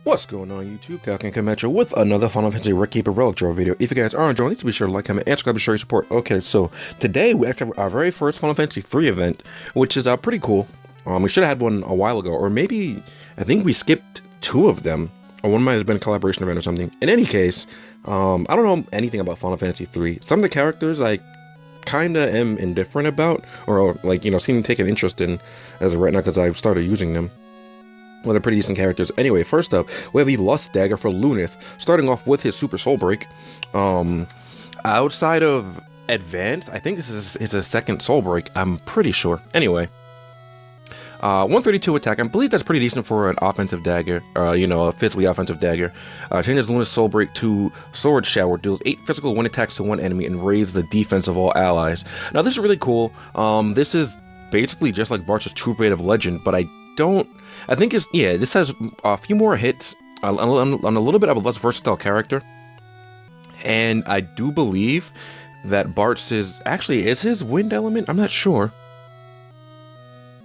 What's going on YouTube? Cal can come at you with another Final Fantasy Keeper Relic Draw video. If you guys are enjoying this, be sure to like, comment, and subscribe to show your support. Okay, so today we actually have our very first Final Fantasy 3 event, which is pretty cool. We should have had one a while ago, or maybe, I think we skipped 2 of them, or one might have been a collaboration event or something. In any case, I don't know anything about Final Fantasy 3. Some of the characters I kinda am indifferent about, or like, seem to take an interest in as of right now because I've started using them. Well, they're pretty decent characters. Anyway, first up, we have the Lust Dagger for Lunith, starting off with his Super Soul Break. Outside of Advance, I think this is his second Soul Break, I'm pretty sure. Anyway, 132 attack, I believe that's pretty decent for an offensive dagger, a physically offensive dagger. Changes Lunith's Soul Break to Swordshower, deals 8 physical 1 attacks to one enemy, and raises the defense of all allies. Now, this is really cool. This is basically just like Bart's True Blade of Legend, but this has a few more hits on a little bit of a less versatile character. And I do believe that Bart's is his wind element? I'm not sure.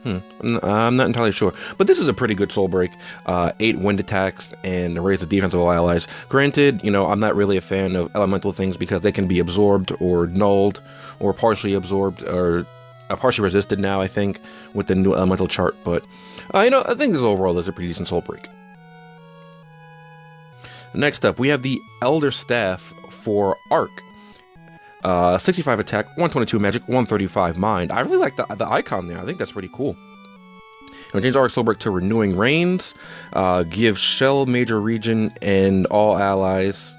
I'm not entirely sure. But this is a pretty good soul break. 8 wind attacks and raise the defense of all allies. Granted, I'm not really a fan of elemental things because they can be absorbed or nulled or partially absorbed or partially resisted now, I think, with the new elemental chart, but I think this overall is a pretty decent soul break. Next up, we have the Elder Staff for Arc. 65 attack, 122 magic, 135 mind. I really like the icon there. I think that's pretty cool. Change Arc Soul Break to Renewing Reigns. Give Shell Major Region and all allies.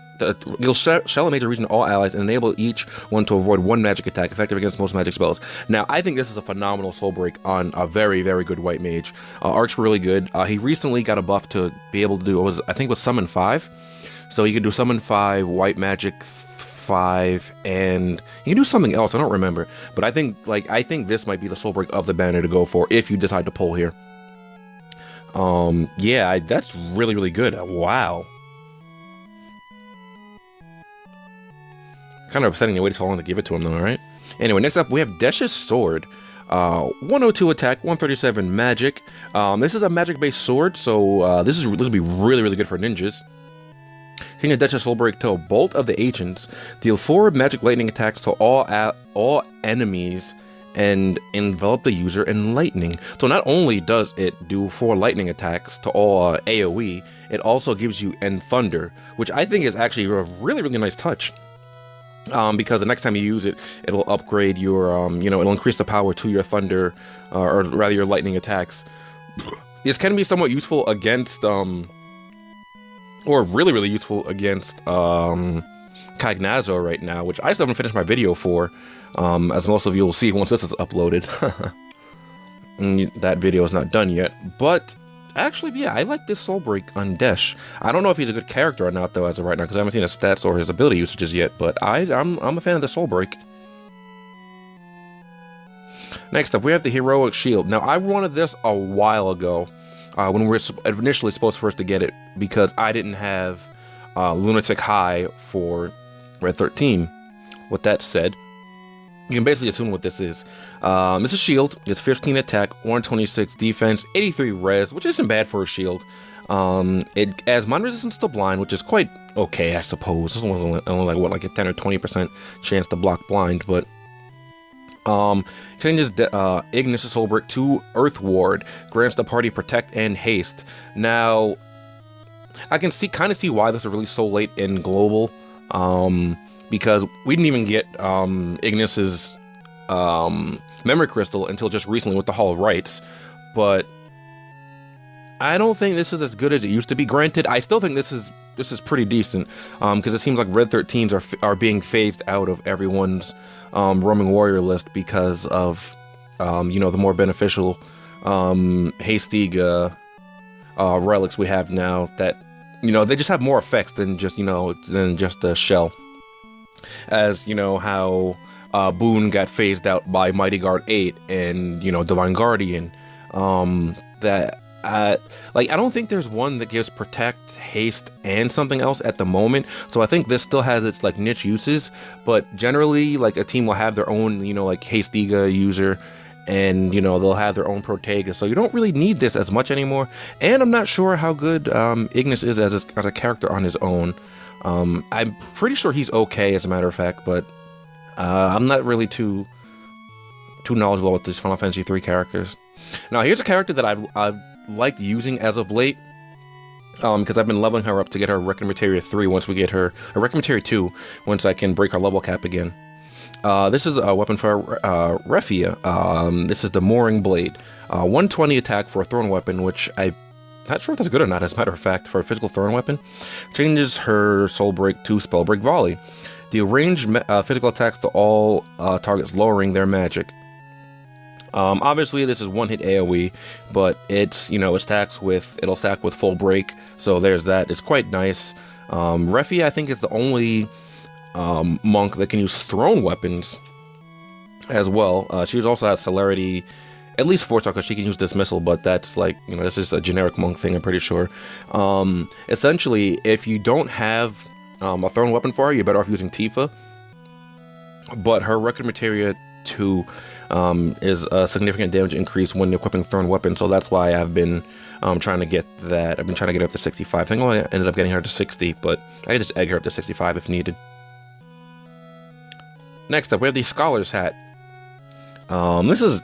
You'll shell a major region to all allies and enable each one to avoid 1 magic attack, effective against most magic spells. Now, I think this is a phenomenal soul break on a very, very good white mage. Arc's really good. He recently got a buff to be able to do, I think it was Summon 5. So you could do Summon 5, White Magic 5, and you can do something else, I don't remember. But I think this might be the soul break of the banner to go for if you decide to pull here. Yeah, that's really, really good. Wow. Kind of upsetting to wait so long to give it to him though, alright? Anyway, next up we have Desh's Sword. 102 attack, 137 magic. This is a magic-based sword, so this will be really, really good for ninjas. Change Desh's Soul Break to Bolt of the Ancients. Deal 4 magic lightning attacks to all enemies and envelop the user in lightning. So not only does it do 4 lightning attacks to all AoE, it also gives you End Thunder, which I think is actually a really, really nice touch. Because the next time you use it, it'll upgrade your, it'll increase the power to your thunder, or rather your lightning attacks. This can be somewhat useful against, or really, really useful against, Kagnazo right now, which I still haven't finished my video for, as most of you will see once this is uploaded. And that video is not done yet, but actually, yeah, I like this soul break on Desh. I don't know if he's a good character or not, though, as of right now, because I haven't seen his stats or his ability usages yet, but I'm a fan of the soul break. Next up, we have the Heroic Shield. Now, I wanted this a while ago, when we were initially supposed first to get it, because I didn't have Lunatic High for Red 13. With that said, you can basically assume what this is. It's a shield. It's 15 attack, 126 defense, 83 res, which isn't bad for a shield. It adds mind resistance to blind, which is quite okay, I suppose. This one's only like a 10 or 20% chance to block blind, but changes Ignis Soul Brick to Earth Ward, grants the party protect and haste. Now, I can kind of see why this was released so late in global. Because we didn't even get Ignis's memory crystal until just recently with the Hall of Rights, but I don't think this is as good as it used to be. Granted, I still think this is pretty decent, because it seems like Red 13s are being phased out of everyone's roaming warrior list because of the more beneficial Hastiga relics we have now that they just have more effects than just the shell. As how Boone got phased out by Mighty Guard 8 and Divine Guardian. I don't think there's one that gives protect, haste, and something else at the moment. So I think this still has its niche uses, but generally a team will have their own Hastiga user and you know they'll have their own protagonist, so you don't really need this as much anymore. And I'm not sure how good Ignis is as a character on his own. I'm pretty sure he's okay, as a matter of fact, but I'm not really too knowledgeable with these Final Fantasy 3 characters. Now here's a character that I've liked using as of late, because I've been leveling her up to get her Record Materia 3 once we get her Record Materia 2 once I can break her level cap again. This is a weapon for Refia. This is the Mooring Blade. 120 attack for a thrown weapon, which I'm not sure if that's good or not, as a matter of fact, for a physical thrown weapon. Changes her Soul Break to Spell Break Volley. The ranged physical attacks to all targets, lowering their magic. Obviously this is one hit AoE, but it's, you know, it'll stack with full break, so there's that. It's quite nice. Refia, I think, is the only monk that can use thrown weapons as well. She also has celerity, at least 4-star, because she can use dismissal, but that's like, you know, that's just a generic monk thing, I'm pretty sure. Essentially, if you don't have a thrown weapon for her, you're better off using Tifa, but her Record Materia 2 is a significant damage increase when equipping thrown weapons, so that's why I've been trying to get that. I've been trying to get up to 65. I think I ended up getting her to 60, but I can just egg her up to 65 if needed. Next up, we have the Scholar's Hat. This is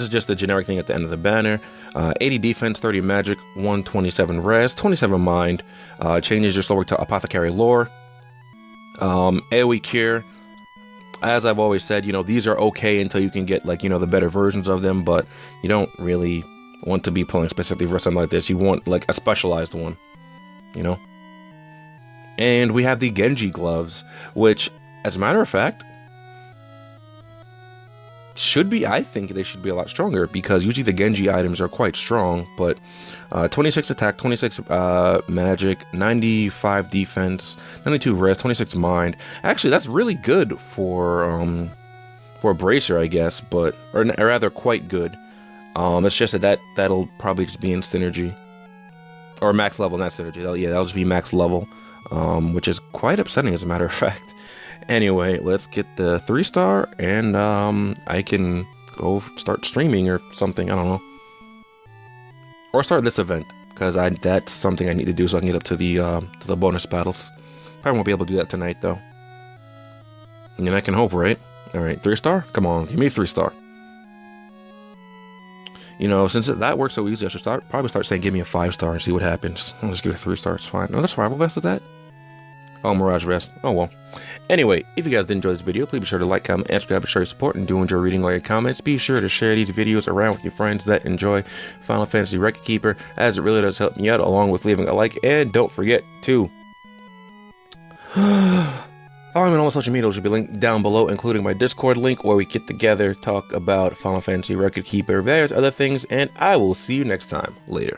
just a generic thing at the end of the banner. 80 defense, 30 magic, 127 res, 27 mind. Changes your slow work to Apothecary Lore. AoE cure. As I've always said, you know, these are okay until you can get, like, you know, the better versions of them, but you don't really want to be pulling specifically for something like this. You want, like, a specialized one, you know? And we have the Genji gloves, which, as a matter of fact, I think they should be a lot stronger, because usually the Genji items are quite strong, but 26 attack, 26 magic, 95 defense, 92 res, 26 mind. Actually, that's really good for a bracer, I guess, or rather quite good. It's just that'll probably just be in synergy, or max level, not synergy. That'll just be max level, which is quite upsetting, as a matter of fact. Anyway, let's get the 3-star, and I can go start streaming or something. I don't know, or start this event, because that's something I need to do so I can get up to the bonus battles. Probably won't be able to do that tonight though. I mean, I can hope, right? All right, 3-star. Come on, give me a 3-star. You know, since that works so easy, I should probably start saying give me a 5-star and see what happens. I'll just give it a 3-star. It's fine. No, the survival vest is that? Oh, Mirage Vest. Oh well. Anyway, if you guys did enjoy this video, please be sure to like, comment, and subscribe to show your support, and do enjoy reading all your comments. Be sure to share these videos around with your friends that enjoy Final Fantasy Record Keeper, as it really does help me out, along with leaving a like. And don't forget to follow me on all social media, which will be linked down below, including my Discord link, where we get together, talk about Final Fantasy Record Keeper, various other things, and I will see you next time. Later.